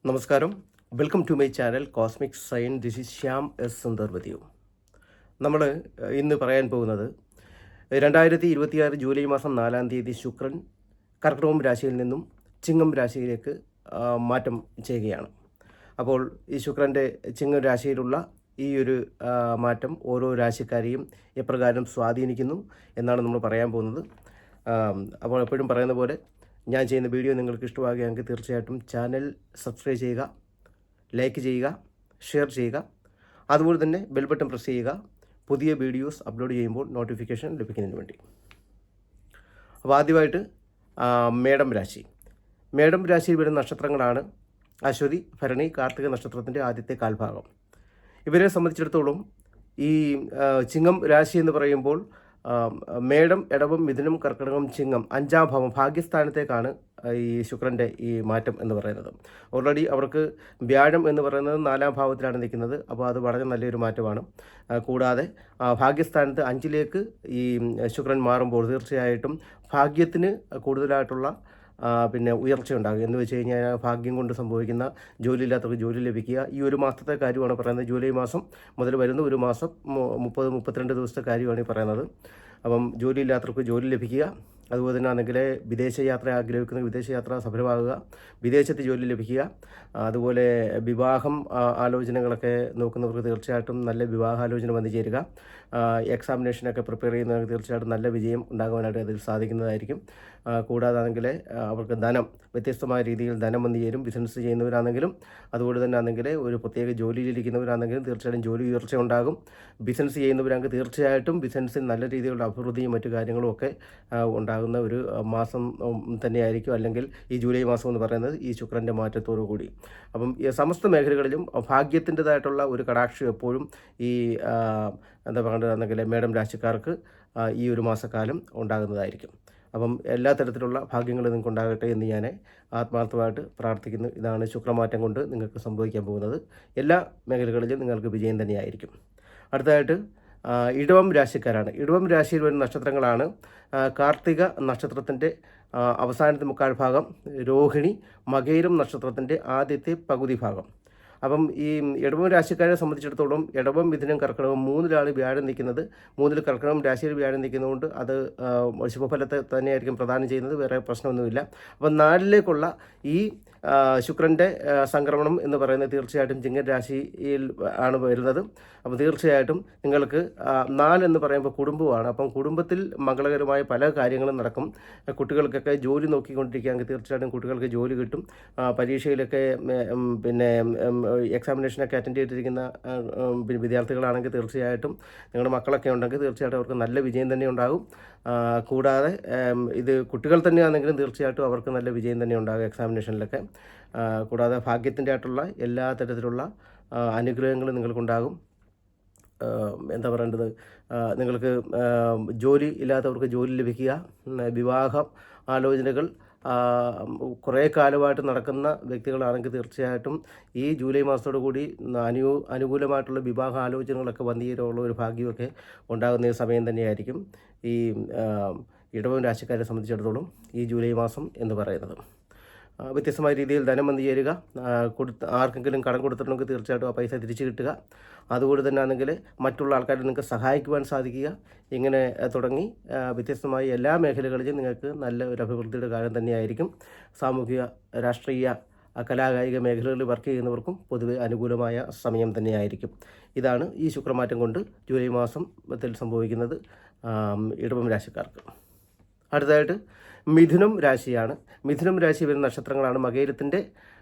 നമസ്കാരം. Welcome to my channel cosmic science. This is Shyam S Sundar with you. നമ്മൾ ഇന്ന് പറയാൻ പോകുന്നത് 2026 ജൂലൈ മാസം 4-ാം തീയതി ശുക്രൻ കർക്കിടകം രാശിയിൽ നിന്നും ചിങ്ങം രാശിയിലേക്ക് മാറ്റം ചെയ്യുകയാണ്. അപ്പോൾ ഈ ശുക്രൻ്റെ ചിങ്ങം രാശിയിലുള്ള ഈ ഒരു മാറ്റം ഓരോ രാശിക്കാരെയും എപ്രകാരം സ്വാധീനിക്കുന്നു എന്നാണ് നമ്മൾ പറയാൻ പോകുന്നത്. അപ്പോൾ എപ്പോഴും പറയുന്ന പോലെ ഞാൻ ചെയ്യുന്ന വീഡിയോ നിങ്ങൾക്ക് ഇഷ്ടമാകുകയാണെങ്കിൽ തീർച്ചയായിട്ടും ചാനൽ സബ്സ്ക്രൈബ് ചെയ്യുക, ലൈക്ക് ചെയ്യുക, ഷെയർ ചെയ്യുക. അതുപോലെ തന്നെ ബെൽ ബട്ടൺ പ്രസ് ചെയ്യുക, പുതിയ വീഡിയോസ് അപ്ലോഡ് ചെയ്യുമ്പോൾ നോട്ടിഫിക്കേഷൻ ലഭിക്കുന്നതിന് വേണ്ടി. അപ്പോൾ ആദ്യമായിട്ട് മേടം രാശി. മേടം രാശിയിൽ വരുന്ന നക്ഷത്രങ്ങളാണ് അശ്വതി, ഭരണി, കാർത്തിക നക്ഷത്രത്തിൻ്റെ ആദ്യത്തെ കാൽഭാഗം. ഇവരെ സംബന്ധിച്ചിടത്തോളം ഈ ചിങ്ങം രാശി എന്ന് പറയുമ്പോൾ മേടം, ഇടവം, മിഥുനം, കർക്കിടകം, ചിങ്ങം 5-ാം ഭാവം ഭാഗ്യസ്ഥാനത്തേക്കാണ് ഈ ശുക്രൻ്റെ ഈ മാറ്റം എന്ന് പറയുന്നത്. ഓൾറെഡി അവർക്ക് വ്യാഴം എന്ന് പറയുന്നത് 4-ാം ഭാവത്തിലാണ് നിൽക്കുന്നത്. അപ്പോൾ അത് വളരെ നല്ലൊരു മാറ്റമാണ്. കൂടാതെ ഭാഗ്യസ്ഥാനത്ത് 5-ലേക്ക് ഈ ശുക്രൻ മാറുമ്പോൾ തീർച്ചയായിട്ടും ഭാഗ്യത്തിന് കൂടുതലായിട്ടുള്ള ഉയർച്ചയുണ്ടാകും. എന്ന് വെച്ച് കഴിഞ്ഞാൽ ഭാഗ്യം കൊണ്ട് സംഭവിക്കുന്ന ജോലിയില്ലാത്തവർക്ക് ജോലി ലഭിക്കുക. ഈ ഒരു മാസത്തെ കാര്യമാണ് പറയുന്നത്. ജൂലൈ മാസം മുതൽ വരുന്ന ഒരു മാസം 30-32 ദിവസത്തെ കാര്യമാണ് ഈ പറയുന്നത്. അപ്പം ജോലിയില്ലാത്തവർക്ക് ജോലി ലഭിക്കുക. അതുപോലെ തന്നെ ആണെങ്കിൽ വിദേശയാത്ര ആഗ്രഹിക്കുന്ന വിദേശയാത്ര സഫലമാകുക, വിദേശത്ത് ജോലി ലഭിക്കുക. അതുപോലെ വിവാഹം ആലോചനകളൊക്കെ നോക്കുന്നവർക്ക് തീർച്ചയായിട്ടും നല്ല വിവാഹാലോചന വന്നു ചേരുക. എക്സാമിനേഷനൊക്കെ പ്രിപ്പയർ ചെയ്യുന്നവർക്ക് തീർച്ചയായിട്ടും നല്ല വിജയം ഉണ്ടാകുവാനായിട്ട് അതിൽ സാധിക്കുന്നതായിരിക്കും. കൂടാതാണെങ്കിൽ അവർക്ക് ധനം വ്യത്യസ്തമായ രീതിയിൽ ധനം വന്നു ചേരും. ബിസിനസ് ചെയ്യുന്നവരാണെങ്കിലും അതുപോലെ തന്നെ ആണെങ്കിൽ ഒരു പ്രത്യേക ജോലിയിലിരിക്കുന്നവരാണെങ്കിലും തീർച്ചയായിട്ടും ജോലി ഉയർച്ച ഉണ്ടാകും. ബിസിനസ് ചെയ്യുന്നവരാണെങ്കിൽ തീർച്ചയായിട്ടും ബിസിനസ്സിൽ നല്ല രീതിയിലുള്ള അഭിവൃദ്ധിയും മറ്റു കാര്യങ്ങളും ഒക്കെ ഉണ്ടാകുന്ന ഒരു മാസം തന്നെയായിരിക്കും. അല്ലെങ്കിൽ ഈ ജൂലൈ മാസം എന്ന് പറയുന്നത് ഈ ശുക്രൻ്റെ മാറ്റത്തോടു കൂടി. അപ്പം ഈ സമസ്ത മേഖലകളിലും ഭാഗ്യത്തിൻ്റെതായിട്ടുള്ള ഒരു കടാക്ഷം എപ്പോഴും ഈ എന്താ പറയുകയാണെങ്കിൽ മേടം രാശിക്കാർക്ക് ഈ ഒരു മാസക്കാലം ഉണ്ടാകുന്നതായിരിക്കും. അപ്പം എല്ലാ തരത്തിലുള്ള ഭാഗ്യങ്ങളും നിങ്ങൾക്ക് ഉണ്ടാകട്ടെ എന്ന് ഞാൻ ആത്മാർത്ഥമായിട്ട് പ്രാർത്ഥിക്കുന്നു. ഇതാണ് ശുക്രമാറ്റം കൊണ്ട് നിങ്ങൾക്ക് സംഭവിക്കാൻ പോകുന്നത്. എല്ലാ മേഖലകളിലും നിങ്ങൾക്ക് വിജയം തന്നെയായിരിക്കും. അടുത്തതായിട്ട് ഇടവം രാശിക്കാരാണ്. ഇടവം രാശിയിൽ വരുന്ന നക്ഷത്രങ്ങളാണ് കാർത്തിക നക്ഷത്രത്തിൻ്റെ അവസാനത്തെ മുക്കാൽ ഭാഗം, രോഹിണി, മകയിരം നക്ഷത്രത്തിൻ്റെ ആദ്യത്തെ പകുതി ഭാഗം. അപ്പം ഈ ഇടവം രാശിക്കാരെ സംബന്ധിച്ചിടത്തോളം ഇടവം, മിഥുനം, കർക്കിടകം 3-ലാണ് വ്യാഴം നിൽക്കുന്നത്. 3-ൽ കർക്കിടകം രാശിയിൽ വ്യാഴം നിൽക്കുന്നതുകൊണ്ട് അത് ശുഭഫലത്തെ തന്നെയായിരിക്കും പ്രദാനം ചെയ്യുന്നത്. വേറെ പ്രശ്നമൊന്നുമില്ല. അപ്പം 4-ലേക്കുള്ള ഈ ശുക്രൻ്റെ സംക്രമണം എന്ന് പറയുന്നത് തീർച്ചയായിട്ടും ചിങ്ങൻ രാശിയിൽ ആണ് വരുന്നത്. അപ്പോൾ തീർച്ചയായിട്ടും നിങ്ങൾക്ക് 4 എന്ന് പറയുമ്പോൾ കുടുംബമാണ്. അപ്പം കുടുംബത്തിൽ മംഗളകരമായ പല കാര്യങ്ങളും നടക്കും. കുട്ടികൾക്കൊക്കെ ജോലി നോക്കിക്കൊണ്ടിരിക്കുകയാണെങ്കിൽ തീർച്ചയായിട്ടും കുട്ടികൾക്ക് ജോലി കിട്ടും. പരീക്ഷയിലൊക്കെ എക്സാമിനേഷനൊക്കെ അറ്റൻഡ് ചെയ്തിരിക്കുന്ന വിദ്യാർത്ഥികളാണെങ്കിൽ തീർച്ചയായിട്ടും നിങ്ങളുടെ മക്കളൊക്കെ ഉണ്ടെങ്കിൽ തീർച്ചയായിട്ടും അവർക്ക് നല്ല വിജയം തന്നെ ഉണ്ടാകും. കൂടാതെ ഇത് കുട്ടികൾ തന്നെയാണെങ്കിലും തീർച്ചയായിട്ടും അവർക്ക് നല്ല വിജയം തന്നെ ഉണ്ടാകും എക്സാമിനേഷനിലൊക്കെ. കൂടാതെ ഭാഗ്യത്തിൻ്റെ ആയിട്ടുള്ള എല്ലാ തരത്തിലുള്ള അനുഗ്രഹങ്ങളും നിങ്ങൾക്കുണ്ടാകും. എന്താ പറയേണ്ടത്, നിങ്ങൾക്ക് ജോലി ഇല്ലാത്തവർക്ക് ജോലി ലഭിക്കുക, വിവാഹം ആലോചനകൾ കുറേ കാലമായിട്ട് നടക്കുന്ന വ്യക്തികളാണെങ്കിൽ തീർച്ചയായിട്ടും ഈ ജൂലൈ മാസത്തോടു കൂടി അനുകൂലമായിട്ടുള്ള വിവാഹ ആലോചനകളൊക്കെ വന്നുചേരാനുള്ള ഒരു ഭാഗ്യമൊക്കെ ഉണ്ടാകുന്ന സമയം തന്നെയായിരിക്കും ഈ ഇടവം രാശിക്കാരെ സംബന്ധിച്ചിടത്തോളം ഈ ജൂലൈ മാസം എന്ന് പറയുന്നത്. വ്യത്യസ്തമായ രീതിയിൽ ധനം വന്നു ചേരുക. ആർക്കെങ്കിലും കടം കൊടുത്തിട്ടുണ്ടെങ്കിൽ തീർച്ചയായിട്ടും ആ പൈസ തിരിച്ചു കിട്ടുക. അതുകൊണ്ട് തന്നെ ആണെങ്കിൽ മറ്റുള്ള ആൾക്കാരെ നിങ്ങൾക്ക് സഹായിക്കുവാൻ സാധിക്കുക. ഇങ്ങനെ തുടങ്ങി വ്യത്യസ്തമായ എല്ലാ മേഖലകളിലും നിങ്ങൾക്ക് നല്ല ഒരു അഭിവൃദ്ധിയുടെ കാലം തന്നെയായിരിക്കും. സാമൂഹിക, രാഷ്ട്രീയ, കലാകായിക മേഖലകളിൽ വർക്ക് ചെയ്യുന്നവർക്കും പൊതുവെ അനുകൂലമായ സമയം തന്നെയായിരിക്കും. ഇതാണ് ഈ ശുക്രമാറ്റം കൊണ്ട് ജൂലൈ മാസത്തിൽ സംഭവിക്കുന്നത് ഇടവം രാശിക്കാർക്ക്. അടുത്തതായിട്ട് മിഥുനം രാശിയാണ്. മിഥുനം രാശി വരുന്ന നക്ഷത്രങ്ങളാണ് മകയിരത്തിൻ്റെ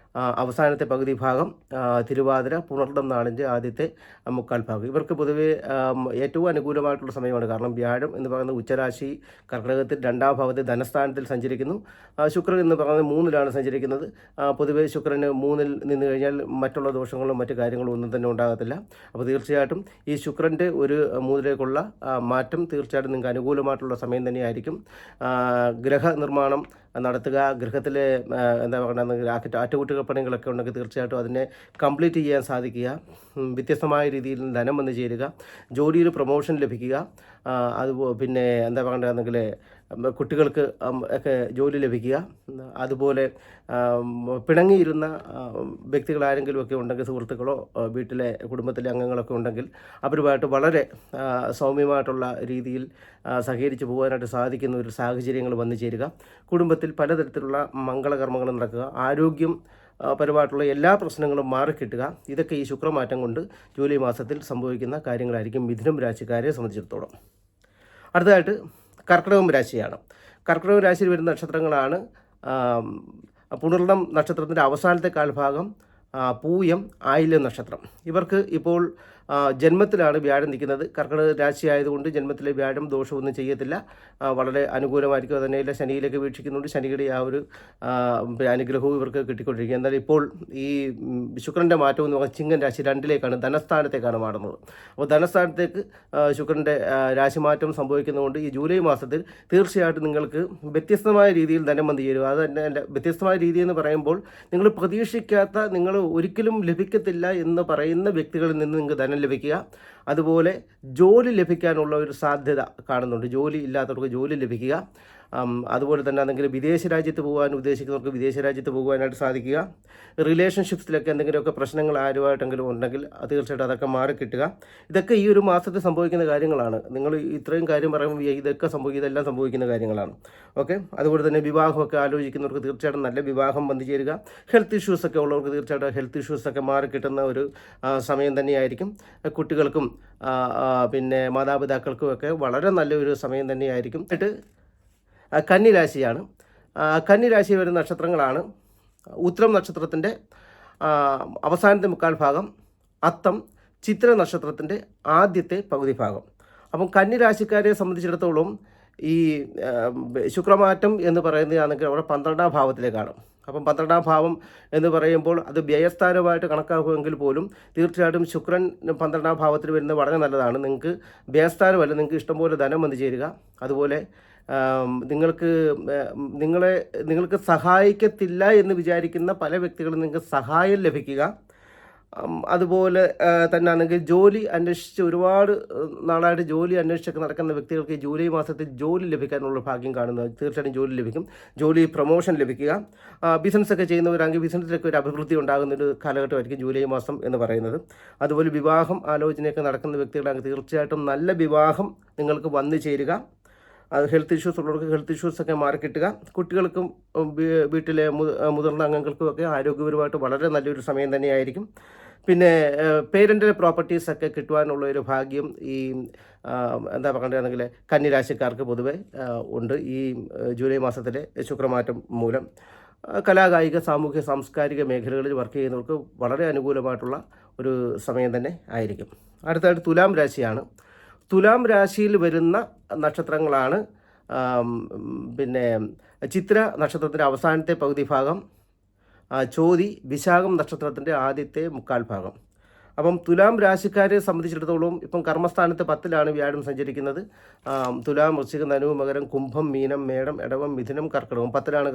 അവസാനത്തെ പകുതി ഭാഗം, തിരുവാതിര, പുണർദം നാളിൻ്റെ ആദ്യത്തെ മുക്കാൽ ഭാഗം. ഇവർക്ക് പൊതുവേ ഏറ്റവും അനുകൂലമായിട്ടുള്ള സമയമാണ്. കാരണം വ്യാഴം എന്ന് പറയുന്നത് ഉച്ചരാശി കർക്കിടകത്തിൽ 2-ാം ഭാവത്തിൽ ധനസ്ഥാനത്തിൽ സഞ്ചരിക്കുന്നു. ശുക്രൻ എന്ന് പറയുന്നത് 3-ലാണ് സഞ്ചരിക്കുന്നത്. പൊതുവേ ശുക്രന് 3-ൽ നിന്ന് കഴിഞ്ഞാൽ മറ്റുള്ള ദോഷങ്ങളും മറ്റു കാര്യങ്ങളും ഒന്നും തന്നെ ഉണ്ടാകത്തില്ല. അപ്പോൾ തീർച്ചയായിട്ടും ഈ ശുക്രൻ്റെ ഒരു 3-ലേക്കുള്ള മാറ്റം തീർച്ചയായിട്ടും നിങ്ങൾക്ക് അനുകൂലമായിട്ടുള്ള സമയം തന്നെയായിരിക്കും. ഗൃഹനിർമ്മാണം നടത്തുക, ഗൃഹത്തിലെ എന്താ പറയുക അറ്റകുറ്റപ്പണികളൊക്കെ ഉണ്ടെങ്കിൽ തീർച്ചയായിട്ടും അതിനെ കംപ്ലീറ്റ് ചെയ്യാൻ സാധിക്കുക. വ്യത്യസ്തമായ രീതിയിൽ ധനം വന്നു ചേരുക, ജോലിയിൽ പ്രൊമോഷൻ ലഭിക്കുക. അത് എന്താ പറയേണ്ടതെങ്കിൽ കുട്ടികൾക്ക് ഒക്കെ ജോലി ലഭിക്കുക. അതുപോലെ പിണങ്ങിയിരുന്ന വ്യക്തികൾ ഒക്കെ ഉണ്ടെങ്കിൽ, സുഹൃത്തുക്കളോ വീട്ടിലെ കുടുംബത്തിലെ അംഗങ്ങളൊക്കെ ഉണ്ടെങ്കിൽ അവരുമായിട്ട് വളരെ സൗമ്യമായിട്ടുള്ള രീതിയിൽ സഹകരിച്ച് പോകാനായിട്ട് സാധിക്കുന്ന ഒരു സാഹചര്യങ്ങൾ വന്നു ചേരുക. കുടുംബത്തിൽ പലതരത്തിലുള്ള മംഗളകർമ്മങ്ങൾ നടക്കുക. ആരോഗ്യം പരമായിട്ടുള്ള എല്ലാ പ്രശ്നങ്ങളും മാറിക്കിട്ടുക. ഇതൊക്കെ ഈ ശുക്രമാറ്റം കൊണ്ട് ജൂലൈ മാസത്തിൽ സംഭവിക്കുന്ന കാര്യങ്ങളായിരിക്കും മിഥുനം രാശിക്കാരെ സംബന്ധിച്ചിടത്തോളം. അടുത്തതായിട്ട് കർക്കിടകം രാശിയാണ്. കർക്കിടകം രാശിയിൽ വരുന്ന നക്ഷത്രങ്ങളാണ് പുണർന്നം നക്ഷത്രത്തിൻ്റെ അവസാനത്തെ കാൽഭാഗം, പൂയം, ആയില്യം നക്ഷത്രം. ഇവർക്ക് ഇപ്പോൾ ജന്മത്തിലാണ് വ്യാഴം നിൽക്കുന്നത്. കർക്കിടക രാശി ആയതുകൊണ്ട് ജന്മത്തിലെ വ്യാഴം ദോഷമൊന്നും ചെയ്യത്തില്ല, വളരെ അനുകൂലമായിരിക്കും. തന്നെയില്ല, ശനിയിലേക്ക് വീക്ഷിക്കുന്നുണ്ട്. ശനിയുടെ ആ ഒരു അനുഗ്രഹവും ഇവർക്ക് കിട്ടിക്കൊണ്ടിരിക്കുക. എന്നാൽ ഇപ്പോൾ ഈ ശുക്രൻ്റെ മാറ്റം എന്ന് പറഞ്ഞാൽ ചിങ്ങൻ രാശി 2ലേക്കാണ്, ധനസ്ഥാനത്തേക്കാണ് മാറുന്നത്. അപ്പോൾ ധനസ്ഥാനത്തേക്ക് ശുക്രൻ്റെ രാശിമാറ്റം സംഭവിക്കുന്നതുകൊണ്ട് ഈ ജൂലൈ മാസത്തിൽ തീർച്ചയായിട്ടും നിങ്ങൾക്ക് വ്യത്യസ്തമായ രീതിയിൽ ധനം വന്നു ചേരും. അത് തന്നെ വ്യത്യസ്തമായ രീതി എന്ന് പറയുമ്പോൾ നിങ്ങൾ പ്രതീക്ഷിക്കാത്ത, നിങ്ങൾ ഒരിക്കലും ലഭിക്കത്തില്ല എന്ന് പറയുന്ന വ്യക്തികളിൽ നിന്ന് നിങ്ങൾക്ക് ധനം ലഭിക്കുക. അതുപോലെ ജോലി ലഭിക്കാനുള്ള ഒരു സാധ്യത കാണുന്നുണ്ട്. ജോലി ഇല്ലാത്തവർക്ക് ജോലി ലഭിക്കുക. അതുപോലെ തന്നെ ആണെങ്കിൽ വിദേശ രാജ്യത്ത് പോകാൻ ഉദ്ദേശിക്കുന്നവർക്ക് വിദേശ രാജ്യത്ത് പോകുവാനായിട്ട് സാധിക്കുക. റിലേഷൻഷിപ്സിലൊക്കെ എന്തെങ്കിലുമൊക്കെ പ്രശ്നങ്ങൾ ആരുമായിട്ടെങ്കിലും ഉണ്ടെങ്കിൽ തീർച്ചയായിട്ടും അതൊക്കെ മാറിക്കിട്ടുക. ഇതൊക്കെ ഈ ഒരു മാസത്തിൽ സംഭവിക്കുന്ന കാര്യങ്ങളാണ്. നിങ്ങൾ ഇത്രയും കാര്യം പറയുമ്പോൾ ഇതെല്ലാം സംഭവിക്കുന്ന കാര്യങ്ങളാണ്. ഓക്കെ. അതുപോലെ തന്നെ വിവാഹമൊക്കെ ആലോചിക്കുന്നവർക്ക് തീർച്ചയായിട്ടും നല്ല വിവാഹം വന്നു ചേരുക. ഹെൽത്ത് ഇഷ്യൂസൊക്കെ ഉള്ളവർക്ക് തീർച്ചയായിട്ടും ഹെൽത്ത് ഇഷ്യൂസൊക്കെ മാറിക്കിട്ടുന്ന ഒരു സമയം തന്നെയായിരിക്കും. കുട്ടികൾക്കും പിന്നെ മാതാപിതാക്കൾക്കും ഒക്കെ വളരെ നല്ലൊരു സമയം തന്നെയായിരിക്കും. എന്നിട്ട് കന്നിരാശിയാണ്. കന്നിരാശി വരുന്ന നക്ഷത്രങ്ങളാണ് ഉത്രം നക്ഷത്രത്തിൻ്റെ അവസാനത്തെ മുക്കാൽ ഭാഗം, അത്തം, ചിത്ര നക്ഷത്രത്തിൻ്റെ ആദ്യത്തെ പകുതി ഭാഗം. അപ്പം കന്നിരാശിക്കാരെ സംബന്ധിച്ചിടത്തോളം ഈ ശുക്രമാറ്റം എന്ന് പറയുന്നതാണെങ്കിൽ അവിടെ 12ാം ഭാവത്തിലേക്കാണ്. അപ്പം 12ാം ഭാവം എന്ന് പറയുമ്പോൾ അത് വ്യയസ്ഥാനമായിട്ട് കണക്കാക്കുമെങ്കിൽ പോലും തീർച്ചയായിട്ടും ശുക്രൻ 12ാം ഭാവത്തിൽ വരുന്നത് വളരെ നല്ലതാണ്. നിങ്ങൾക്ക് വ്യയസ്ഥാനമല്ല, നിങ്ങൾക്ക് ഇഷ്ടംപോലെ ധനം വന്നു ചേരുക. അതുപോലെ നിങ്ങൾക്ക് സഹായിക്കത്തില്ല എന്ന് വിചാരിക്കുന്ന പല വ്യക്തികളും നിങ്ങൾക്ക് സഹായം ലഭിക്കുക. അതുപോലെ തന്നെ ആണെങ്കിൽ ജോലി അന്വേഷിച്ച് ഒരുപാട് നാളായിട്ട് ജോലി അന്വേഷിച്ചൊക്കെ നടക്കുന്ന വ്യക്തികൾക്ക് ജൂലൈ മാസത്തിൽ ജോലി ലഭിക്കാനുള്ള ഭാഗ്യം കാണുന്നത്. തീർച്ചയായിട്ടും ജോലി ലഭിക്കും. ജോലി പ്രൊമോഷൻ ലഭിക്കുക. ബിസിനസ്സൊക്കെ ചെയ്യുന്നവരാണെങ്കിൽ ബിസിനസ്സിലൊക്കെ ഒരു അഭിവൃദ്ധി ഉണ്ടാകുന്നൊരു കാലഘട്ടമായിരിക്കും ജൂലൈ മാസം എന്ന് പറയുന്നത്. അതുപോലെ വിവാഹം ആലോചനയൊക്കെ നടക്കുന്ന വ്യക്തികളാണെങ്കിൽ തീർച്ചയായിട്ടും നല്ല വിവാഹം നിങ്ങൾക്ക് വന്നു ചേരുക. അത് ഹെൽത്ത് ഇഷ്യൂസ് ഉള്ളവർക്ക് ഹെൽത്ത് ഇഷ്യൂസൊക്കെ മാറിക്കിട്ടുക. കുട്ടികൾക്കും വീട്ടിലെ മുതിർന്ന അംഗങ്ങൾക്കുമൊക്കെ ആരോഗ്യപരമായിട്ട് വളരെ നല്ലൊരു സമയം തന്നെയായിരിക്കും. പിന്നെ പേരൻ്റൽ പ്രോപ്പർട്ടീസൊക്കെ കിട്ടുവാനുള്ള ഒരു ഭാഗ്യം ഈ എന്താ പറയുകയാണെങ്കിൽ കന്നിരാശിക്കാർക്ക് പൊതുവെ ഉണ്ട്. ഈ ജൂലൈ മാസത്തിലെ ശുക്രമാറ്റം മൂലം കലാകായിക സാമൂഹ്യ സാംസ്കാരിക മേഖലകളിൽ വർക്ക് ചെയ്യുന്നവർക്ക് വളരെ അനുകൂലമായിട്ടുള്ള ഒരു സമയം തന്നെ ആയിരിക്കും. അടുത്തായിട്ട് തുലാം രാശിയാണ്. തുലാം രാശിയിൽ വരുന്ന നക്ഷത്രങ്ങളാണ് പിന്നെ ചിത്ര നക്ഷത്രത്തിൻ്റെ അവസാനത്തെ പകുതി ഭാഗം, ചോതി, വിശാഖം നക്ഷത്രത്തിൻ്റെ ആദ്യത്തെ മുക്കാൽ ഭാഗം. അപ്പം തുലാം രാശിക്കാരെ സംബന്ധിച്ചിടത്തോളം ഇപ്പം കർമ്മസ്ഥാനത്ത് 10ലാണ് വ്യാഴം സഞ്ചരിക്കുന്നത്. തുലാം, വൃശ്ചികം, ധനു, മകരം, കുംഭം, മീനം, മേടം, ഇടവം, മിഥുനം, കർക്കിടകം 10ലാണ്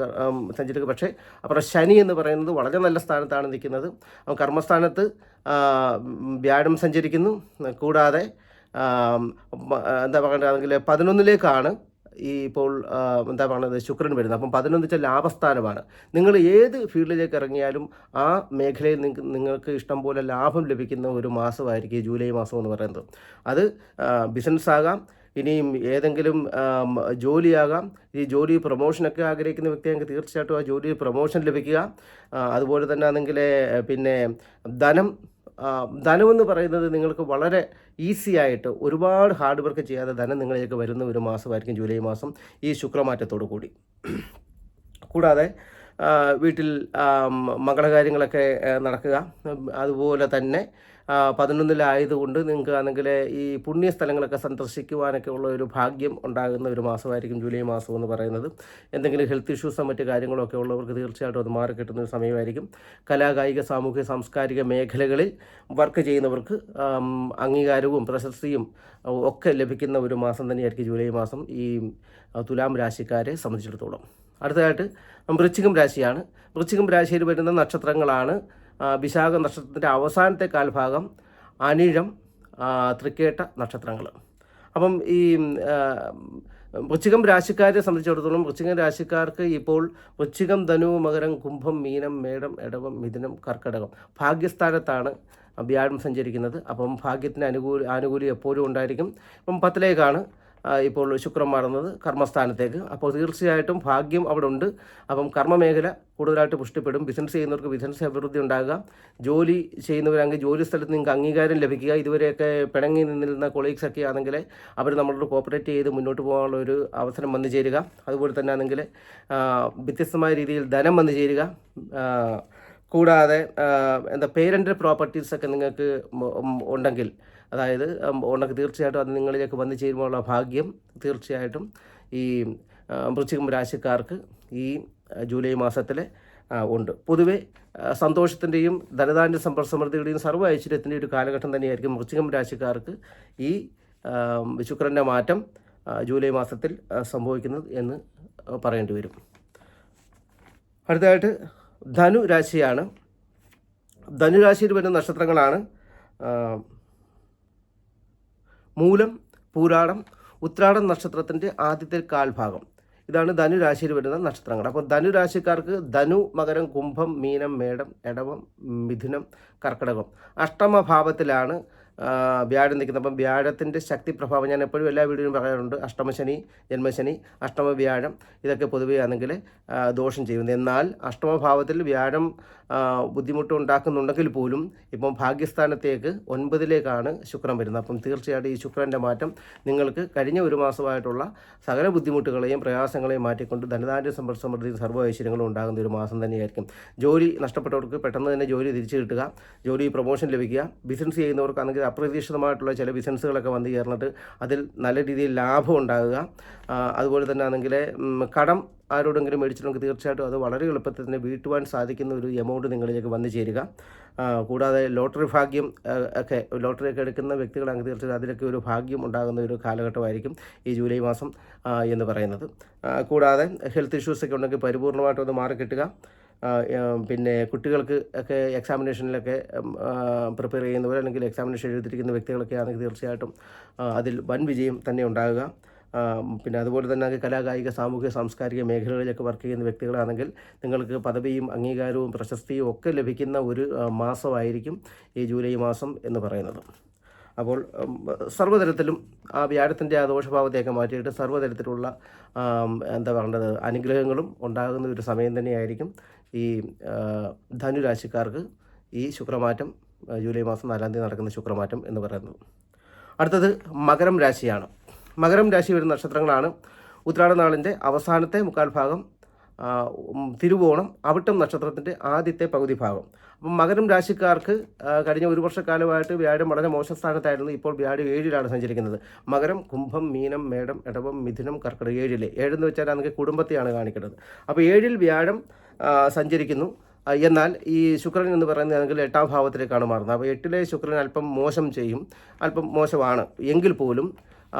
സഞ്ചരിക്കുക. പക്ഷേ അப்புறம் ശനി എന്ന് പറയുന്നത് വളരെ നല്ല സ്ഥാനത്താണ് നിൽക്കുന്നത്. കർമ്മസ്ഥാനത്ത് വ്യാഴം സഞ്ചരിക്കുന്നു. കൂടാതെ എന്താ പറയുകയാണെങ്കിൽ 11ലേക്കാണ് ഈ ഇപ്പോൾ എന്താ പറയുന്നത് ശുക്രൻ വരുന്നത്. അപ്പം 11 വെച്ചാൽ ലാഭസ്ഥാനമാണ്. നിങ്ങൾ ഏത് ഫീൽഡിലേക്ക് ഇറങ്ങിയാലും ആ മേഖലയിൽ നിങ്ങൾക്ക് ഇഷ്ടം പോലെ ലാഭം ലഭിക്കുന്ന ഒരു മാസമായിരിക്കും ജൂലൈ മാസം എന്ന് പറയുന്നത്. അത് ബിസിനസ്സാകാം, ഇനിയും ഏതെങ്കിലും ജോലിയാകാം. ഈ ജോലി പ്രൊമോഷനൊക്കെ ആഗ്രഹിക്കുന്ന വ്യക്തിയാണെങ്കിൽ തീർച്ചയായിട്ടും ആ ജോലി പ്രൊമോഷൻ ലഭിക്കുക. അതുപോലെ തന്നെ ആണെങ്കിൽ പിന്നെ ധനമെന്ന് പറയുന്നത് നിങ്ങൾക്ക് വളരെ ഈസി ആയിട്ട് ഒരുപാട് ഹാർഡ് വർക്ക് ചെയ്യാതെ ധനം നിങ്ങളിലേക്ക് വരുന്ന ഒരു മാസമായിരിക്കും ജൂലൈ മാസം ഈ ശുക്രമാറ്റത്തോടു കൂടി. കൂടാതെ വീട്ടിൽ മംഗളകാര്യങ്ങളൊക്കെ നടക്കുക. അതുപോലെ തന്നെ 11ലായതുകൊണ്ട് നിങ്ങൾക്ക് ആണെങ്കിൽ ഈ പുണ്യസ്ഥലങ്ങളൊക്കെ സന്ദർശിക്കുവാനൊക്കെ ഉള്ള ഒരു ഭാഗ്യം ഉണ്ടാകുന്ന ഒരു മാസമായിരിക്കും ജൂലൈ മാസം എന്ന് പറയുന്നത്. എന്തെങ്കിലും ഹെൽത്ത് ഇഷ്യൂസോ മറ്റു കാര്യങ്ങളൊക്കെ ഉള്ളവർക്ക് തീർച്ചയായിട്ടും അത് മാറി കിട്ടുന്ന ഒരു സമയമായിരിക്കും. കലാകായിക സാമൂഹ്യ സാംസ്കാരിക മേഖലകളിൽ വർക്ക് ചെയ്യുന്നവർക്ക് അംഗീകാരവും പ്രശസ്തിയും ഒക്കെ ലഭിക്കുന്ന ഒരു മാസം തന്നെയായിരിക്കും ജൂലൈ മാസം ഈ തുലാം രാശിക്കാരെ സംബന്ധിച്ചിടത്തോളം. അടുത്തതായിട്ട് വൃശ്ചികം രാശിയാണ്. വൃശ്ചികം രാശിയിൽ വരുന്ന നക്ഷത്രങ്ങളാണ് വിശാഖ നക്ഷത്രത്തിൻ്റെ അവസാനത്തെ കാൽഭാഗം, അനിഴം, തൃക്കേട്ട നക്ഷത്രങ്ങൾ. അപ്പം ഈ വൃശ്ചികം രാശിക്കാരെ സംബന്ധിച്ചിടത്തോളം വൃശ്ചികം രാശിക്കാർക്ക് ഇപ്പോൾ വൃശ്ചികം, ധനു, മകരം, കുംഭം, മീനം, മേടം, ഇടവം, മിഥുനം, കർക്കടകം ഭാഗ്യസ്ഥാനത്താണ് വ്യാഴം സഞ്ചരിക്കുന്നത്. അപ്പം ഭാഗ്യത്തിന് ആനുകൂല്യം എപ്പോഴും ഉണ്ടായിരിക്കും. ഇപ്പം 10ലേക്കാണ് ഇപ്പോൾ ശുക്രൻ മാറുന്നത്, കർമ്മസ്ഥാനത്തേക്ക്. അപ്പോൾ തീർച്ചയായിട്ടും ഭാഗ്യം അവിടെ ഉണ്ട്. അപ്പം കർമ്മമേഖല കൂടുതലായിട്ട് പുഷ്ടിപ്പെടും. ബിസിനസ് ചെയ്യുന്നവർക്ക് ബിസിനസ് അഭിവൃദ്ധി ഉണ്ടാകുക, ജോലി ചെയ്യുന്നവരാണെങ്കിൽ ജോലി സ്ഥലത്ത് നിങ്ങൾക്ക് അംഗീകാരം ലഭിക്കുക. ഇതുവരെയൊക്കെ പിണങ്ങി നിന്നിരുന്ന കൊളീഗ്സൊക്കെ ആണെങ്കിൽ അവർ നമ്മളോട് കോപ്പറേറ്റ് ചെയ്ത് മുന്നോട്ട് പോകാനുള്ള ഒരു അവസരം വന്നു ചേരുക. അതുപോലെ തന്നെ ആണെങ്കിൽ വ്യത്യസ്തമായ രീതിയിൽ ധനം വന്നു ചേരുക. കൂടാതെ പേരൻ്റൽ പ്രോപ്പർട്ടീസൊക്കെ നിങ്ങൾക്ക് ഉണ്ടെങ്കിൽ, അതായത് ഉണ്ടെങ്കിൽ തീർച്ചയായിട്ടും അത് നിങ്ങളിലേക്ക് വന്നു ചേരുമ്പോഴുള്ള ഭാഗ്യം തീർച്ചയായിട്ടും ഈ വൃശ്ചികം രാശിക്കാർക്ക് ഈ ജൂലൈ മാസത്തിൽ ഉണ്ട്. പൊതുവെ സന്തോഷത്തിൻ്റെയും ധനധാന്യ സമൃദ്ധിയുടെയും സർവ്വ ഐശ്വര്യത്തിൻ്റെയും ഒരു കാലഘട്ടം തന്നെയായിരിക്കും വൃശ്ചികം രാശിക്കാർക്ക് ഈ ശുക്രൻ്റെ മാറ്റം ജൂലൈ മാസത്തിൽ സംഭവിക്കുന്നത് എന്ന് പറയേണ്ടി വരും. അടുത്തതായിട്ട് ധനുരാശിയാണ്. ധനുരാശിയിൽ വരുന്ന നക്ഷത്രങ്ങളാണ് മൂലം, പൂരാടം, ഉത്രാടം നക്ഷത്രത്തിൻ്റെ ആദ്യത്തെ കാൽഭാഗം. ഇതാണ് ധനുരാശിയിൽ വരുന്ന നക്ഷത്രങ്ങൾ. അപ്പോൾ ധനുരാശിക്കാർക്ക് ധനു, മകരം, കുംഭം, മീനം, മേടം, ഇടവം, മിഥുനം, കർക്കടകം അഷ്ടമഭാവത്തിലാണ് വ്യാഴം നിൽക്കുന്നത്. അപ്പം വ്യാഴത്തിൻ്റെ ശക്തി പ്രഭാവം ഞാൻ എപ്പോഴും എല്ലാ വീഡിയോയിലും പറയാറുണ്ട്. അഷ്ടമശനി, ജന്മശനി, അഷ്ടമ വ്യാഴം ഇതൊക്കെ പൊതുവെ ആണെങ്കിൽ ദോഷം ചെയ്യുന്നത്. എന്നാൽ അഷ്ടമഭാവത്തിൽ വ്യാഴം ബുദ്ധിമുട്ട് ഉണ്ടാക്കുന്നുണ്ടെങ്കിൽ പോലും ഇപ്പം ഭാഗ്യസ്ഥാനത്തേക്ക് 9ലേക്കാണ് ശുക്രൻ വരുന്നത്. അപ്പം തീർച്ചയായിട്ടും ഈ ശുക്രൻ്റെ മാറ്റം നിങ്ങൾക്ക് കഴിഞ്ഞ ഒരു മാസമായിട്ടുള്ള സകല ബുദ്ധിമുട്ടുകളെയും പ്രയാസങ്ങളെയും മാറ്റിക്കൊണ്ട് ധനധാന്യ സമൃദ്ധിയും സർവ്വ ഐശ്വര്യങ്ങളും ഉണ്ടാകുന്ന ഒരു മാസം തന്നെയായിരിക്കും. ജോലി നഷ്ടപ്പെട്ടവർക്ക് പെട്ടെന്ന് തന്നെ ജോലി തിരിച്ചു കിട്ടുക, ജോലി പ്രൊമോഷൻ ലഭിക്കുക. ബിസിനസ് ചെയ്യുന്നവർക്കാണെങ്കിൽ അപ്രതീക്ഷിതമായിട്ടുള്ള ചില ബിസിനസ്സുകളൊക്കെ വന്നു ചേർന്നിട്ട് അതിൽ നല്ല രീതിയിൽ ലാഭം ഉണ്ടാകുക. അതുപോലെ തന്നെ ആണെങ്കിൽ കടം ആരോടെങ്കിലും മേടിച്ചിട്ടുണ്ടെങ്കിൽ തീർച്ചയായിട്ടും അത് വളരെ എളുപ്പത്തിൽ തന്നെ വീട്ടുവാൻ സാധിക്കുന്ന ഒരു എമൗണ്ട് നിങ്ങളിലേക്ക് വന്നു ചേരുക. കൂടാതെ ലോട്ടറി ഭാഗ്യം ലോട്ടറിയൊക്കെ എടുക്കുന്ന വ്യക്തികളാണെങ്കിൽ തീർച്ചയായിട്ടും അതിലൊക്കെ ഒരു ഭാഗ്യം ഉണ്ടാകുന്ന ഒരു കാലഘട്ടമായിരിക്കും ഈ ജൂലൈ മാസം എന്ന് പറയുന്നത്. കൂടാതെ ഹെൽത്ത് ഇഷ്യൂസൊക്കെ ഉണ്ടെങ്കിൽ പരിപൂർണമായിട്ടും അത് മാറിക്കിട്ടുക. പിന്നെ കുട്ടികൾക്ക് ഒക്കെ എക്സാമിനേഷനിലൊക്കെ പ്രിപ്പയർ ചെയ്യുന്നവർ അല്ലെങ്കിൽ എക്സാമിനേഷൻ എഴുതിയിരിക്കുന്ന വ്യക്തികളൊക്കെ ആണെങ്കിൽ തീർച്ചയായിട്ടും അതിൽ വൻ വിജയം തന്നെ ഉണ്ടാകുക. പിന്നെ അതുപോലെ തന്നെ കലാകായിക, സാമൂഹിക, സാംസ്കാരിക മേഖലകളിലൊക്കെ വർക്ക് ചെയ്യുന്ന വ്യക്തികളാണെങ്കിൽ നിങ്ങൾക്ക് പദവിയും അംഗീകാരവും പ്രശസ്തിയും ഒക്കെ ലഭിക്കുന്ന ഒരു മാസമായിരിക്കും ഈ ജൂലൈ മാസം എന്ന് പറയുന്നത്. അപ്പോൾ സർവ്വതരത്തിലും ആ വ്യാഴത്തിൻ്റെ ആ ദോഷഭാവത്തെയൊക്കെ മാറ്റിയിട്ട് സർവ്വതരത്തിലുള്ള അനുഗ്രഹങ്ങളും ഉണ്ടാകുന്ന ഒരു സമയം തന്നെയായിരിക്കും ഈ ധനുരാശിക്കാർക്ക് ഈ ശുക്രമാറ്റം ജൂലൈ മാസം 4-ാം തീയതി നടക്കുന്ന ശുക്രമാറ്റം എന്ന് പറയുന്നത്. അടുത്തത് മകരം രാശിയാണ്. മകരം രാശി വരുന്ന നക്ഷത്രങ്ങളാണ് ഉത്രാട നാളിൻ്റെ അവസാനത്തെ മുക്കാൽ ഭാഗം, തിരുവോണം, അവിട്ടം നക്ഷത്രത്തിൻ്റെ ആദ്യത്തെ പകുതി ഭാഗം. അപ്പം മകരം രാശിക്കാർക്ക് കഴിഞ്ഞ ഒരു വർഷക്കാലമായിട്ട് വ്യാഴം വളരെ മോശം സ്ഥാനത്തായിരുന്നു. ഇപ്പോൾ വ്യാഴം 7ലാണ് സഞ്ചരിക്കുന്നത്. മകരം, കുംഭം, മീനം, മേടം, ഇടവം, മിഥുനം, കർക്കിടകം 7. 7 എന്ന് വെച്ചാൽ നമുക്ക് കുടുംബത്തെയാണ് കാണിക്കുന്നത്. അപ്പോൾ 7ൽ വ്യാഴം സഞ്ചരിക്കുന്നു. എന്നാൽ ഈ ശുക്രൻ എന്ന് പറയുന്നതാണെങ്കിൽ 8ാം ഭാവത്തിലേക്കാണ് മാറുന്നത്. അപ്പോൾ 8ലെ ശുക്രൻ അല്പം മോശം ചെയ്യും, അല്പം മോശമാണ്. എങ്കിൽ പോലും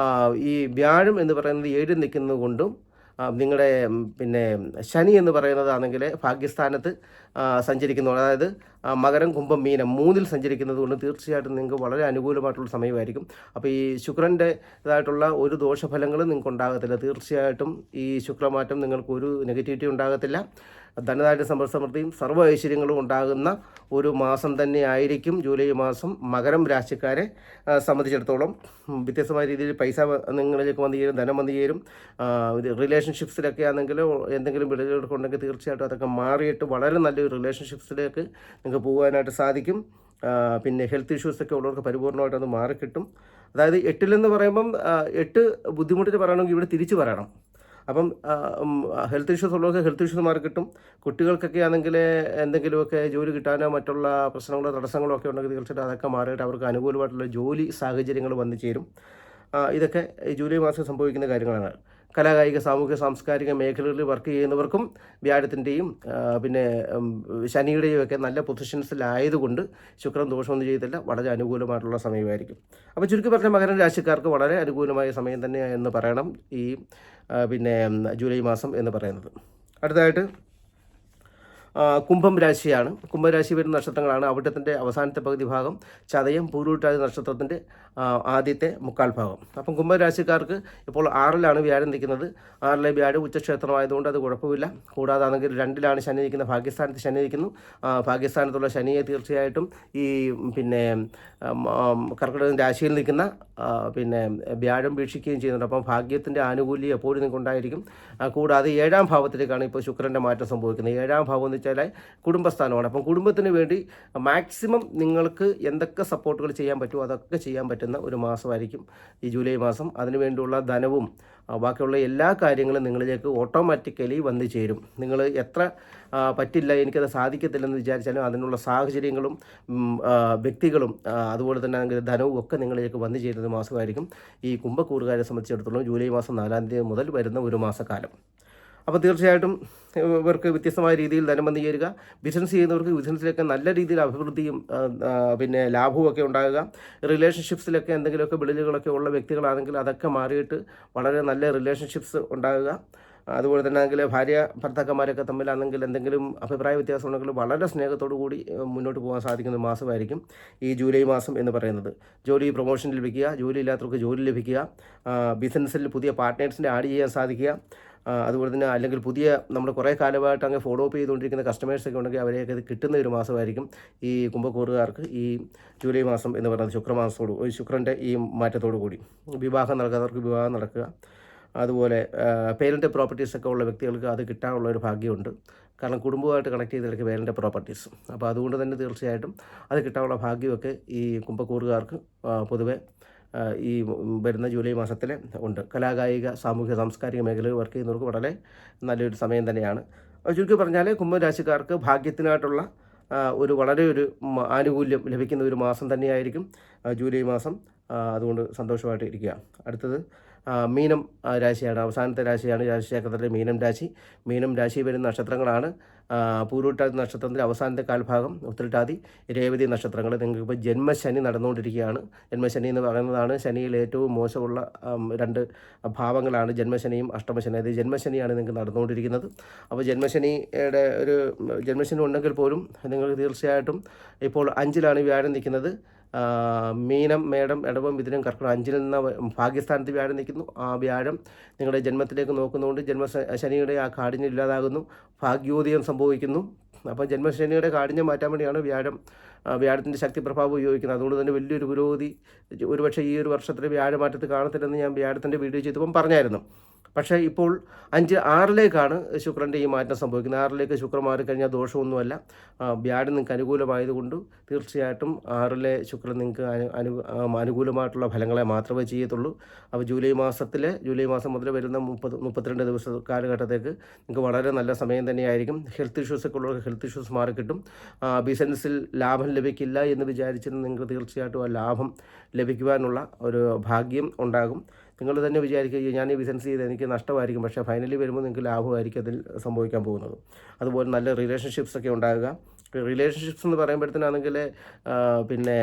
ഈ വ്യാഴം എന്ന് പറയുന്നത് 7ൽ നിൽക്കുന്നത് കൊണ്ടും നിങ്ങളുടെ പിന്നെ ശനി എന്ന് പറയുന്നതാണെങ്കിൽ ഭാഗ്യസ്ഥാനത്ത് സഞ്ചരിക്കുന്നു. അതായത് മകരം, കുംഭം, മീനം 3ൽ സഞ്ചരിക്കുന്നത് കൊണ്ട് തീർച്ചയായിട്ടും നിങ്ങൾക്ക് വളരെ അനുകൂലമായിട്ടുള്ള സമയമായിരിക്കും. അപ്പോൾ ഈ ശുക്രൻ്റെ ഇതായിട്ടുള്ള ഒരു ദോഷഫലങ്ങളും നിങ്ങൾക്ക് ഉണ്ടാകത്തില്ല. തീർച്ചയായിട്ടും ഈ ശുക്രമാറ്റം നിങ്ങൾക്കൊരു നെഗറ്റിവിറ്റി ഉണ്ടാകത്തില്ല. ധനധാന്യ സമൃദ്ധിയും സർവ്വ ഐശ്വര്യങ്ങളും ഉണ്ടാകുന്ന ഒരു മാസം തന്നെ ആയിരിക്കും ജൂലൈ മാസം മകരം രാശിക്കാരെ സംബന്ധിച്ചിടത്തോളം. വ്യത്യസ്തമായ രീതിയിൽ പൈസ നിങ്ങളിലേക്ക് വന്നു ചേരും, ധനം വന്നു ചേരും. റിലേഷൻഷിപ്സിലൊക്കെ ആണെങ്കിൽ എന്തെങ്കിലും വിടലുകളൊക്കെ ഉണ്ടെങ്കിൽ തീർച്ചയായിട്ടും അതൊക്കെ മാറിയിട്ട് വളരെ നല്ലൊരു റിലേഷൻഷിപ്സിലേക്ക് നിങ്ങൾക്ക് പോകാനായിട്ട് സാധിക്കും. പിന്നെ ഹെൽത്ത് ഇഷ്യൂസൊക്കെ ഉള്ളവർക്ക് പരിപൂർണമായിട്ട് അത് മാറിക്കിട്ടും. അതായത് 8ലെന്ന് പറയുമ്പം 8 ബുദ്ധിമുട്ടിൽ പറയണമെങ്കിൽ ഇവിടെ തിരിച്ചു പറയണം. അപ്പം ഹെൽത്ത് ഇഷ്യൂസ് ഉള്ളവർക്ക് ഹെൽത്ത് ഇഷ്യൂസ് മാറിക്കിട്ടും. കുട്ടികൾക്കൊക്കെ ആണെങ്കിൽ എന്തെങ്കിലുമൊക്കെ ജോലി കിട്ടാനോ മറ്റുള്ള പ്രശ്നങ്ങളോ തടസ്സങ്ങളോ ഒക്കെ ഉണ്ടെങ്കിൽ തീർച്ചയായിട്ടും അതൊക്കെ മാറിയിട്ട് അവർക്ക് അനുകൂലമായിട്ടുള്ള ജോലി സാഹചര്യങ്ങൾ വന്നു ചേരും. ഇതൊക്കെ ഈ ജൂലൈ മാസം സംഭവിക്കുന്ന കാര്യങ്ങളാണ്. കലാകായിക, സാമൂഹിക, സാംസ്കാരിക മേഖലകളിൽ വർക്ക് ചെയ്യുന്നവർക്കും വ്യാഴത്തിൻ്റെയും പിന്നെ ശനിയുടെയും ഒക്കെ നല്ല പൊസിഷൻസിലായതുകൊണ്ട് ശുക്രൻ ദോഷമൊന്നും ചെയ്തില്ല, വളരെ അനുകൂലമായിട്ടുള്ള സമയമായിരിക്കും. അപ്പോൾ ചുരുക്കി പറഞ്ഞ മകരം രാശിക്കാർക്ക് വളരെ അനുകൂലമായ സമയം തന്നെ എന്ന് പറയണം ഈ പിന്നെ ജൂലൈ മാസം എന്ന് പറയുന്നത്. അടുത്തതായിട്ട് കുംഭം രാശിയാണ്. കുംഭരാശി വരുന്ന നക്ഷത്രങ്ങളാണ് അവിട്ടത്തിൻ്റെ അവസാനത്തെ പകുതി ഭാഗം, ചതയം, പൂരുരുട്ടാതി നക്ഷത്രത്തിൻ്റെ ആദ്യത്തെ മുക്കാൽ ഭാഗം. അപ്പം കുംഭരാശിക്കാർക്ക് ഇപ്പോൾ 6ലാണ് വ്യാഴം നിൽക്കുന്നത്. 6ലെ വ്യാഴം ഉച്ചക്ഷേത്രമായതുകൊണ്ട് അത് കുഴപ്പമില്ല. കൂടാതാണെങ്കിൽ 2ലാണ് ശനി നിൽക്കുന്നത്, ഭാഗ്യസ്ഥാനത്ത് ശനി നിൽക്കുന്നു. ഭാഗ്യസ്ഥാനത്തുള്ള ശനിയെ തീർച്ചയായിട്ടും ഈ പിന്നെ കർക്കിടക രാശിയിൽ നിൽക്കുന്ന പിന്നെ വ്യാഴം വീക്ഷിക്കുകയും ചെയ്യുന്നുണ്ട്. അപ്പം ഭാഗ്യത്തിൻ്റെ ആനുകൂല്യം എപ്പോഴും നിങ്ങൾക്ക് ഉണ്ടായിരിക്കും. കൂടാതെ 7ാം ഭാവത്തിലേക്കാണ് ഇപ്പോൾ ശുക്രൻ്റെ മാറ്റം സംഭവിക്കുന്നത്. 7ാം ഭാവം എന്ന് വെച്ചാൽ കുടുംബസ്ഥാനമാണ്. അപ്പം കുടുംബത്തിന് വേണ്ടി മാക്സിമം നിങ്ങൾക്ക് എന്തൊക്കെ സപ്പോർട്ടുകൾ ചെയ്യാൻ പറ്റുമോ അതൊക്കെ ചെയ്യാൻ പറ്റുന്ന ഒരു മാസമായിരിക്കും ഈ ജൂലൈ മാസം. അതിനുവേണ്ടിയുള്ള ധനവും ബാക്കിയുള്ള എല്ലാ കാര്യങ്ങളും നിങ്ങളിലേക്ക് ഓട്ടോമാറ്റിക്കലി വന്നു ചേരും. നിങ്ങൾ എത്ര പറ്റില്ല, എനിക്കത് സാധിക്കത്തില്ലെന്ന് വിചാരിച്ചാലും അതിനുള്ള സാഹചര്യങ്ങളും വ്യക്തികളും അതുപോലെ തന്നെ ധനവും ഒക്കെ നിങ്ങളിലേക്ക് വന്നു ചേരുന്ന മാസമായിരിക്കും ഈ കുംഭക്കൂറുകാരെ സംബന്ധിച്ചിടത്തോളം ജൂലൈ മാസം 4ാം തീയതി മുതൽ വരുന്ന ഒരു മാസക്കാലം. അപ്പോൾ തീർച്ചയായിട്ടും ഇവർക്ക് വ്യത്യസ്തമായ രീതിയിൽ ധനം വന്നു ചേരുക. ബിസിനസ് ചെയ്യുന്നവർക്ക് ബിസിനസ്സിലൊക്കെ നല്ല രീതിയിൽ അഭിവൃദ്ധിയും പിന്നെ ലാഭവും ഒക്കെ ഉണ്ടാകുക. റിലേഷൻഷിപ്സിലൊക്കെ എന്തെങ്കിലുമൊക്കെ വിളിലുകളൊക്കെ ഉള്ള വ്യക്തികളാണെങ്കിൽ അതൊക്കെ മാറിയിട്ട് വളരെ നല്ല റിലേഷൻഷിപ്സ് ഉണ്ടാകുക. അതുപോലെ തന്നെ ആണെങ്കിൽ ഭാര്യ ഭർത്താക്കന്മാരൊക്കെ തമ്മിലാണെങ്കിൽ എന്തെങ്കിലും അഭിപ്രായ വ്യത്യാസം ഉണ്ടെങ്കിൽ വളരെ സ്നേഹത്തോടു കൂടി മുന്നോട്ട് പോകാൻ സാധിക്കുന്ന മാസമായിരിക്കും ഈ ജൂലൈ മാസം എന്ന് പറയുന്നത്. ജോലി പ്രൊമോഷൻ ലഭിക്കുക, ജോലി ഇല്ലാത്തവർക്ക് ജോലി ലഭിക്കുക, ബിസിനസ്സിൽ പുതിയ പാർട്ട്നേഴ്സിനെ ആഡ് ചെയ്യാൻ സാധിക്കുക. അതുപോലെ തന്നെ അല്ലെങ്കിൽ പുതിയ നമ്മൾ കുറേ കാലമായിട്ട് അങ്ങ് ഫോളോ അപ്പ് ചെയ്തുകൊണ്ടിരിക്കുന്ന കസ്റ്റമേഴ്സൊക്കെ ഉണ്ടെങ്കിൽ അവരെയൊക്കെ ഇത് കിട്ടുന്ന ഒരു മാസമായിരിക്കും ഈ കുംഭക്കൂറുകാർക്ക് ഈ ജൂലൈ മാസം എന്ന് പറയുന്നത്. ശുക്രൻ്റെ ഈ മാറ്റത്തോടു കൂടി വിവാഹം നടക്കാത്തവർക്ക് വിവാഹം നടക്കുക. അതുപോലെ പേരൻ്റ് പ്രോപ്പർട്ടീസൊക്കെ ഉള്ള വ്യക്തികൾക്ക് അത് കിട്ടാനുള്ള ഒരു ഭാഗ്യമുണ്ട്. കാരണം കുടുംബമായിട്ട് കണക്ട് ചെയ്തിടയ്ക്ക് പേരൻ്റ് പ്രോപ്പർട്ടീസ്. അപ്പോൾ അതുകൊണ്ട് തന്നെ തീർച്ചയായിട്ടും അത് കിട്ടാനുള്ള ഭാഗ്യമൊക്കെ ഈ കുംഭക്കൂറുകാർക്ക് പൊതുവെ ഈ വരുന്ന ജൂലൈ മാസത്തിൽ ഉണ്ട്. കലാകായിക സാമൂഹ്യ സാംസ്കാരിക മേഖലയിൽ വർക്ക് ചെയ്യുന്നവർക്ക് വളരെ നല്ലൊരു സമയം തന്നെയാണ്. ചുരുക്കി പറഞ്ഞാൽ കുംഭരാശിക്കാർക്ക് ഭാഗ്യത്തിനായിട്ടുള്ള വളരെ ഒരു ആനുകൂല്യം ലഭിക്കുന്ന ഒരു മാസം തന്നെയായിരിക്കും ജൂലൈ മാസം. അതുകൊണ്ട് സന്തോഷമായിട്ട് ഇരിക്കുക. അടുത്തത് മീനം രാശിയാണ്. അവസാനത്തെ രാശിയാണ് രാശിചക്രത്തിലെ മീനം രാശി. മീനം രാശി വരുന്ന നക്ഷത്രങ്ങളാണ് പൂരുരുട്ടാതി നക്ഷത്രത്തിൻ്റെ അവസാനത്തെ കാൽഭാഗം, ഉത്രട്ടാതി, രേവതി നക്ഷത്രങ്ങൾ. നിങ്ങൾക്കിപ്പോൾ ജന്മശനി നടന്നുകൊണ്ടിരിക്കുകയാണ്. ജന്മശനി എന്ന് പറയുന്നതാണ് ശനിയിൽ ഏറ്റവും മോശമുള്ള 2 ഭാവങ്ങളാണ് ജന്മശനിയും അഷ്ടമശനി. അതായത് ജന്മശനിയാണ് നിങ്ങൾക്ക് നടന്നുകൊണ്ടിരിക്കുന്നത്. അപ്പോൾ ജന്മശനി ഉണ്ടെങ്കിൽ പോലും നിങ്ങൾക്ക് തീർച്ചയായിട്ടും ഇപ്പോൾ 5ലാണ് വ്യാഴം നിൽക്കുന്നത്. മീനം, മേടം, ഇടവം, മിഥുനം, കർക്കിടകം 5ൽ നിന്ന് ഭാഗ്യസ്ഥാനത്ത് വ്യാഴം നിൽക്കുന്നു. ആ വ്യാഴം നിങ്ങളുടെ ജന്മത്തിലേക്ക് നോക്കുന്നതുകൊണ്ട് ശനിയുടെ ആ കാഠിന്യം ഇല്ലാതാകുന്നു, ഭാഗ്യോദയം സംഭവിക്കുന്നു. അപ്പോൾ ജന്മശനിയുടെ കാഠിന്യം മാറ്റാൻ വേണ്ടിയാണ് വ്യാഴത്തിൻ്റെ ശക്തി പ്രഭാവം ഉപയോഗിക്കുന്നത്. അതുകൊണ്ട് തന്നെ വലിയൊരു പുരോഗതി ഒരുപക്ഷെ ഈ ഒരു വർഷത്തിൽ വ്യാഴമാറ്റത്ത് കാണത്തില്ലെന്ന് ഞാൻ വ്യാഴത്തിൻ്റെ വീഡിയോ ചെയ്തപ്പം പറഞ്ഞായിരുന്നു. പക്ഷേ ഇപ്പോൾ 6ലേക്കാണ് ശുക്രൻ്റെ ഈ മാറ്റം സംഭവിക്കുന്നത്. 6ലേക്ക് ശുക്രൻ മാറിക്കഴിഞ്ഞാൽ ദോഷമൊന്നുമല്ല. വ്യാഴം നിങ്ങൾക്ക് അനുകൂലമായതുകൊണ്ട് തീർച്ചയായിട്ടും 6ലെ ശുക്രൻ നിങ്ങൾക്ക് അനുകൂലമായിട്ടുള്ള ഫലങ്ങളെ മാത്രമേ ചെയ്യത്തുള്ളൂ. അപ്പോൾ ജൂലൈ മാസം മുതൽ വരുന്ന 32 ദിവസ കാലഘട്ടത്തേക്ക് നിങ്ങൾക്ക് വളരെ നല്ല സമയം തന്നെയായിരിക്കും. ഹെൽത്ത് ഇഷ്യൂസൊക്കെ ഉള്ളവർക്ക് ഹെൽത്ത് ഇഷ്യൂസ് മാറിക്കിട്ടും. ബിസിനസ്സിൽ ലാഭം ലഭിക്കില്ല എന്ന് വിചാരിച്ചിരുന്ന നിങ്ങൾക്ക് തീർച്ചയായിട്ടും ആ ലാഭം ലഭിക്കുവാനുള്ള ഒരു ഭാഗ്യം ഉണ്ടാകും. നിങ്ങൾ തന്നെ വിചാരിക്കുക ഞാൻ ഈ ബിസിനസ് ചെയ്ത് എനിക്ക് നഷ്ടമായിരിക്കും, പക്ഷേ ഫൈനലി വരുമ്പോൾ നിങ്ങൾക്ക് ലാഭമായിരിക്കും അതിൽ സംഭവിക്കാൻ പോകുന്നത്. അതുപോലെ നല്ല റിലേഷൻഷിപ്സൊക്കെ ഉണ്ടാകുക. റിലേഷൻഷിപ്സ് എന്ന് പറയുമ്പോഴത്തേനാണെങ്കിൽ പിന്നെ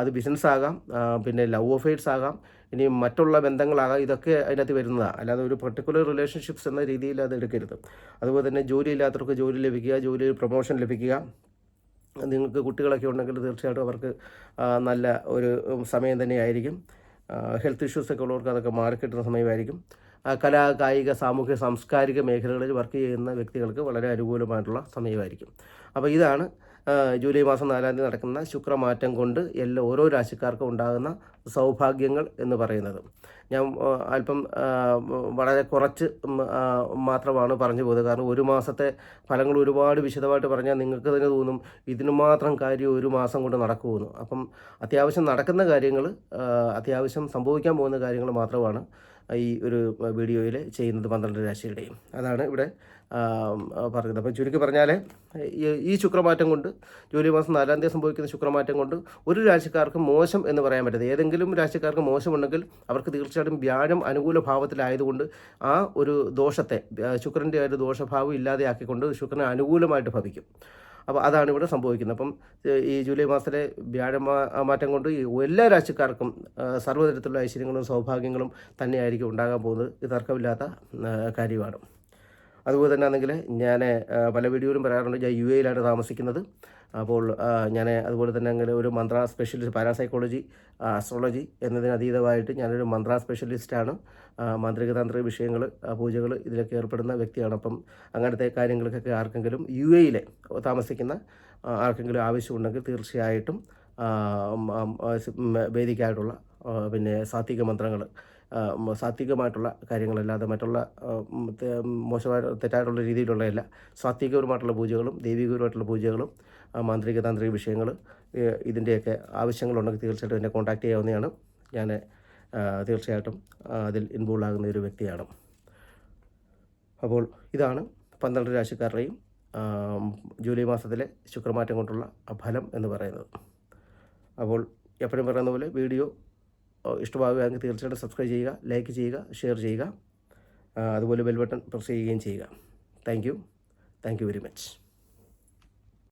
അത് ബിസിനസ് ആകാം, പിന്നെ ലവ് അഫെയർസ് ആകാം, ഇനി മറ്റുള്ള ബന്ധങ്ങളാകാം. ഇതൊക്കെ അതിനകത്ത് വരുന്നതാണ്. അല്ലാതെ ഒരു പെർട്ടിക്കുലർ റിലേഷൻഷിപ്സ് എന്ന രീതിയിൽ അത് എടുക്കരുത്. അതുപോലെ തന്നെ ജോലി ഇല്ലാത്തവർക്ക് ജോലി ലഭിക്കുക, ജോലിയിൽ പ്രൊമോഷൻ ലഭിക്കുക. നിങ്ങൾക്ക് കുട്ടികളൊക്കെ ഉണ്ടെങ്കിൽ തീർച്ചയായിട്ടും അവർക്ക് നല്ല ഒരു സമയം തന്നെയായിരിക്കും. ഹെൽത്ത് ഇഷ്യൂസൊക്കെ ഉള്ളവർക്ക് അതൊക്കെ മാറിക്കിട്ടുന്ന സമയമായിരിക്കും. കലാ, കായിക, സാമൂഹ്യ, സാംസ്കാരിക മേഖലകളിൽ വർക്ക് ചെയ്യുന്ന വ്യക്തികൾക്ക് വളരെ അനുകൂലമായിട്ടുള്ള സമയമായിരിക്കും. അപ്പോൾ ഇതാണ് ജൂലൈ മാസം 4ാം തീയതി നടക്കുന്ന ശുക്രമാറ്റം കൊണ്ട് ഓരോ രാശിക്കാർക്കും ഉണ്ടാകുന്ന സൗഭാഗ്യങ്ങൾ എന്ന് പറയുന്നത്. ഞാൻ അല്പം വളരെ കുറച്ച് മാത്രമാണ് പറഞ്ഞു പോകുന്നത്. കാരണം ഒരു മാസത്തെ ഫലങ്ങൾ ഒരുപാട് വിശദമായിട്ട് പറഞ്ഞാൽ നിങ്ങൾക്ക് തന്നെ തോന്നും ഇതിനു മാത്രം കാര്യം ഒരു മാസം കൊണ്ട് നടക്കുമെന്ന്. അപ്പം അത്യാവശ്യം നടക്കുന്ന കാര്യങ്ങൾ, അത്യാവശ്യം സംഭവിക്കാൻ പോകുന്ന കാര്യങ്ങൾ മാത്രമാണ് ഈ ഒരു വീഡിയോയിൽ ചെയ്യുന്നത് 12 രാശിയുടെയും. അതാണ് ഇവിടെ പറയുന്നത്. അപ്പം ചുരുക്കി പറഞ്ഞാൽ ഈ ശുക്രമാറ്റം കൊണ്ട് ജൂലൈ മാസം 4ാം തീയതി സംഭവിക്കുന്ന ശുക്രമാറ്റം കൊണ്ട് ഒരു രാശിക്കാർക്ക് മോശം എന്ന് പറയാൻ പറ്റില്ല. ഏതെങ്കിലും രാശിക്കാർക്ക് മോശമുണ്ടെങ്കിൽ അവർക്ക് തീർച്ചയായിട്ടും വ്യാഴം അനുകൂല ഭാവത്തിലായതുകൊണ്ട് ആ ഒരു ദോഷത്തെ, ശുക്രൻ്റെ ഒരു ദോഷഭാവം ഇല്ലാതെയാക്കിക്കൊണ്ട് ശുക്രനെ അനുകൂലമായിട്ട് ഭവിക്കും. അപ്പോൾ അതാണ് ഇവിടെ സംഭവിക്കുന്നത്. അപ്പം ഈ ജൂലൈ മാസത്തിലെ വ്യാഴമാറ്റം കൊണ്ട് എല്ലാ രാശിക്കാർക്കും സർവ്വതരത്തിലുള്ള ഐശ്വര്യങ്ങളും സൗഭാഗ്യങ്ങളും തന്നെയായിരിക്കും ഉണ്ടാകാൻ പോകുന്നത്. ഇത് തർക്കമില്ലാത്ത കാര്യമാണ്. അതുപോലെ തന്നെ ആണെങ്കിൽ ഞാൻ പല വീഡിയോയിലും പറയാറുണ്ട്, ഞാൻ യു എയിലാണ് താമസിക്കുന്നത്. അപ്പോൾ ഞാൻ അതുപോലെ തന്നെ അങ്ങനെ ഒരു മന്ത്ര സ്പെഷ്യലിസ്റ്റ്, പാരാസൈക്കോളജി, അസ്ട്രോളജി എന്നതിന് അതീതമായിട്ട് ഞാനൊരു മന്ത്ര സ്പെഷ്യലിസ്റ്റാണ്. മാന്ത്രിക താന്ത്രിക വിഷയങ്ങൾ, പൂജകൾ ഇതിലൊക്കെ ഏർപ്പെടുന്ന വ്യക്തിയാണ്. അപ്പം അങ്ങനത്തെ കാര്യങ്ങൾക്കൊക്കെ ആർക്കെങ്കിലും യു എയിൽ താമസിക്കുന്ന ആർക്കെങ്കിലും ആവശ്യമുണ്ടെങ്കിൽ തീർച്ചയായിട്ടും വേദിക്കായിട്ടുള്ള പിന്നെ സാത്വിക മന്ത്രങ്ങൾ, സാത്വികമായിട്ടുള്ള കാര്യങ്ങളല്ലാതെ മറ്റുള്ള മോശമായ തെറ്റായിട്ടുള്ള രീതിയിലുള്ളതല്ല, സാത്വികപരമായിട്ടുള്ള പൂജകളും ദൈവികപരമായിട്ടുള്ള പൂജകളും മാന്ത്രിക താന്ത്രിക വിഷയങ്ങൾ ഇതിൻ്റെയൊക്കെ ആവശ്യങ്ങളുണ്ടെങ്കിൽ തീർച്ചയായിട്ടും എന്നെ കോൺടാക്റ്റ് ചെയ്യാവുന്നതാണ്. ഞാൻ തീർച്ചയായിട്ടും അതിൽ ഇൻവോൾവ് ആകുന്ന ഒരു വ്യക്തിയാണ്. അപ്പോൾ ഇതാണ് 12 രാശിക്കാരുടെയും ജൂലൈ മാസത്തിലെ ശുക്രമാറ്റം കൊണ്ടുള്ള ഫലം എന്ന് പറയുന്നത്. അപ്പോൾ എപ്പോഴും പറയുന്ന പോലെ വീഡിയോ ഇഷ്ടമാകുകയാണെങ്കിൽ തീർച്ചയായിട്ടും സബ്സ്ക്രൈബ് ചെയ്യുക, ലൈക്ക് ചെയ്യുക, ഷെയർ ചെയ്യുക, അതുപോലെ ബെൽ ബട്ടൺ പ്രസ് ചെയ്യുകയും ചെയ്യുക. Thank you very much.